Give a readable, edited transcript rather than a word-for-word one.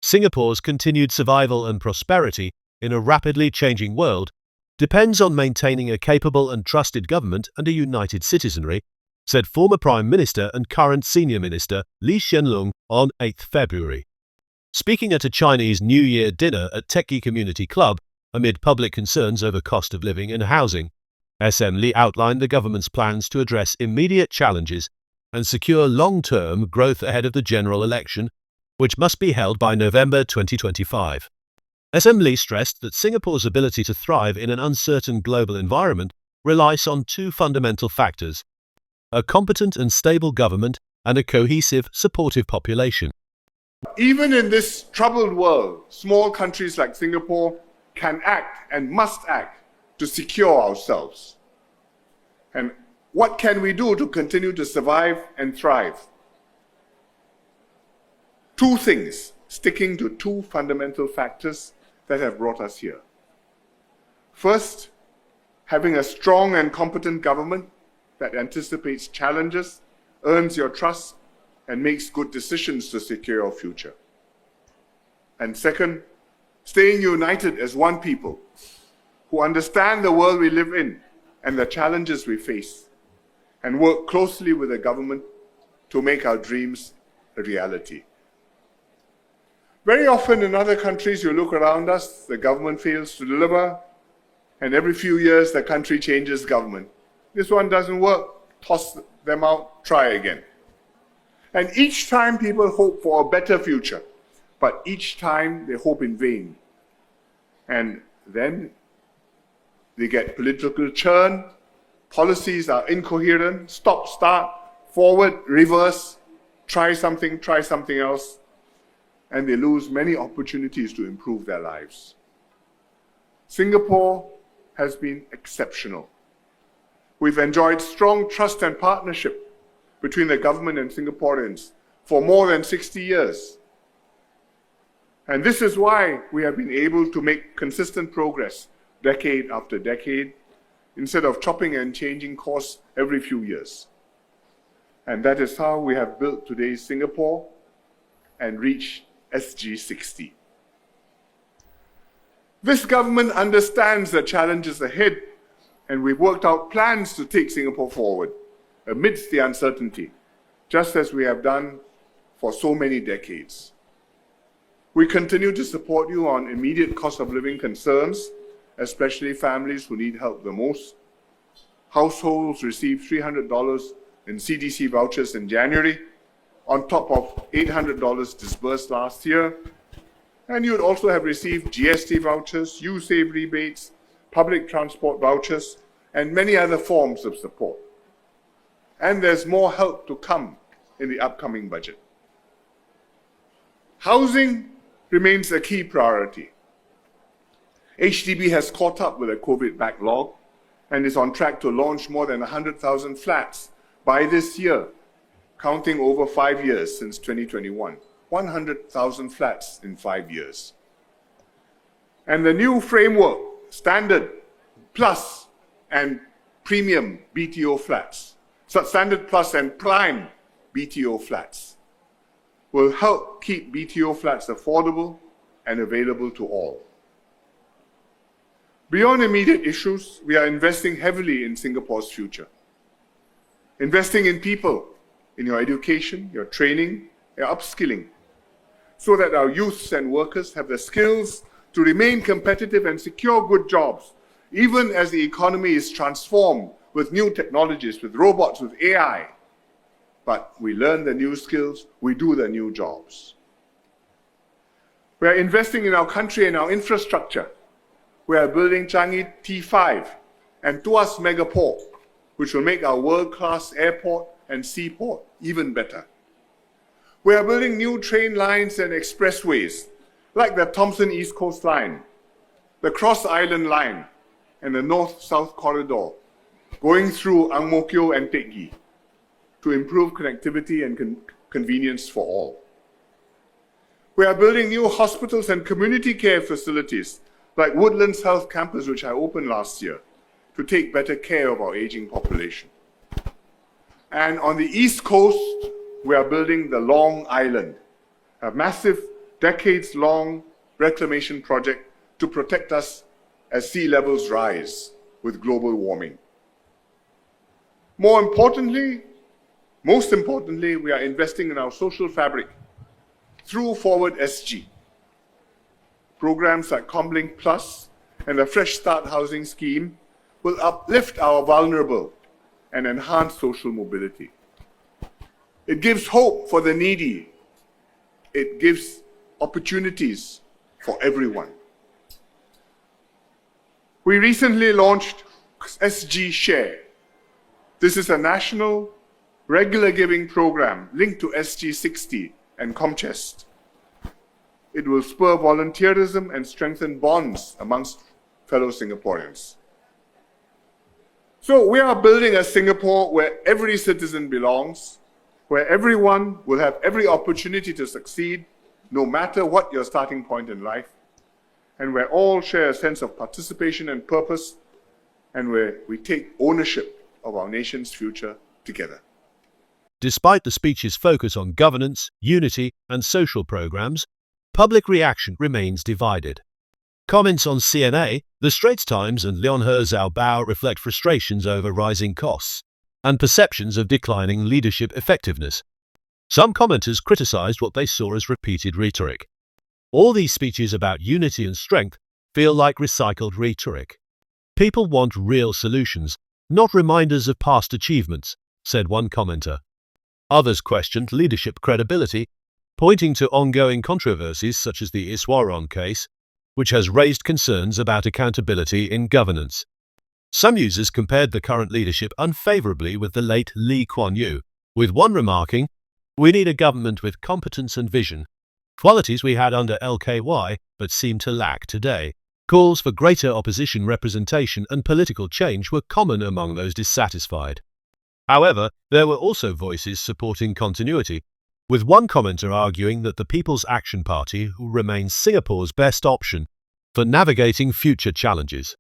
Singapore's continued survival and prosperity in a rapidly changing world depends on maintaining a capable and trusted government and a united citizenry, said former Prime Minister and current Senior Minister Loong on 8 February. Speaking at a Chinese New Year dinner at Techie Community Club, amid public concerns over cost of living and housing, Hsien outlined the government's plans to address immediate challenges and secure long-term growth ahead of the general election, which must be held by November 2025. Hsien stressed that Singapore's ability to thrive in an uncertain global environment relies on two fundamental factors: a competent and stable government and a cohesive, supportive population. Even in this troubled world, small countries like Singapore can act and must act to secure ourselves. And what can we do to continue to survive and thrive? Two things, sticking to two fundamental factors that have brought us here. First, having a strong and competent government that anticipates challenges, earns your trust, and makes good decisions to secure your future. And second, staying united as one people who understand the world we live in and the challenges we face, and work closely with the government to make our dreams a reality. Very often in other countries, you look around us, the government fails to deliver, and every few years the country changes government. This one doesn't work, toss them out, try again. And each time people hope for a better future, but each time they hope in vain. And then they get political churn, policies are incoherent, stop, start, forward, reverse, try something else, and they lose many opportunities to improve their lives. Singapore has been exceptional. We've enjoyed strong trust and partnership between the government and Singaporeans for more than 60 years. And this is why we have been able to make consistent progress decade after decade, instead of chopping and changing course every few years. And that is how we have built today's Singapore and reached SG60. This government understands the challenges ahead, and we've worked out plans to take Singapore forward amidst the uncertainty, just as we have done for so many decades. We continue to support you on immediate cost of living concerns, especially families who need help the most. Households received $300 in CDC vouchers in January, on top of $800 disbursed last year. And you would also have received GST vouchers, U-Save rebates, public transport vouchers, and many other forms of support. And there's more help to come in the upcoming budget. Housing remains a key priority. HDB has caught up with the COVID backlog and is on track to launch more than 100,000 flats by this year, counting over 5 years since 2021. 100,000 flats in 5 years. And the new framework, Standard, Plus, and Premium BTO flats, Standard Plus and Prime BTO flats, will help keep BTO flats affordable and available to all. Beyond immediate issues, we are investing heavily in Singapore's future. Investing in people, in your education, your training, your upskilling, so that our youths and workers have the skills to remain competitive and secure good jobs, even as the economy is transformed with new technologies, with robots, with AI. But we learn the new skills, we do the new jobs. We are investing in our country and our infrastructure. We are building Changi T5 and Tuas Megaport, which will make our world-class airport and seaport even better. We are building new train lines and expressways, like the Thomson East Coast Line, the Cross Island Line, and the North-South Corridor, going through Ang Mo Kio and Teck Ghee, to improve connectivity and convenience for all. We are building new hospitals and community care facilities, like Woodlands Health Campus, which I opened last year, to take better care of our aging population. And on the East Coast, we are building the Loong Island, a massive decades-long reclamation project to protect us as sea levels rise with global warming. Most importantly, we are investing in our social fabric through Forward SG. Programs like Comlink Plus and the Fresh Start housing scheme will uplift our vulnerable and enhance social mobility. It gives hope for the needy. It gives opportunities for everyone. We recently launched SG Share. This is a national regular giving program linked to SG 60 and Comchest. It will spur volunteerism and strengthen bonds amongst fellow Singaporeans. So we are building a Singapore where every citizen belongs, where everyone will have every opportunity to succeed, no matter what your starting point in life, and where all share a sense of participation and purpose, and where we take ownership of our nation's future together. Despite the speech's focus on governance, unity, and social programs, public reaction remains divided. Comments on CNA, The Straits Times, and Leon He Zhao Bao reflect frustrations over rising costs and perceptions of declining leadership effectiveness. Some commenters criticized what they saw as repeated rhetoric. All these speeches about unity and strength feel like recycled rhetoric. People want real solutions, not reminders of past achievements, said one commenter. Others questioned leadership credibility, pointing to ongoing controversies such as the Iswaran case, which has raised concerns about accountability in governance. Some users compared the current leadership unfavorably with the late Lee Kuan Yew, with one remarking, "We need a government with competence and vision, qualities we had under LKY but seem to lack today." Calls for greater opposition representation and political change were common among those dissatisfied. However, there were also voices supporting continuity, with one commenter arguing that the People's Action Party remains Singapore's best option for navigating future challenges.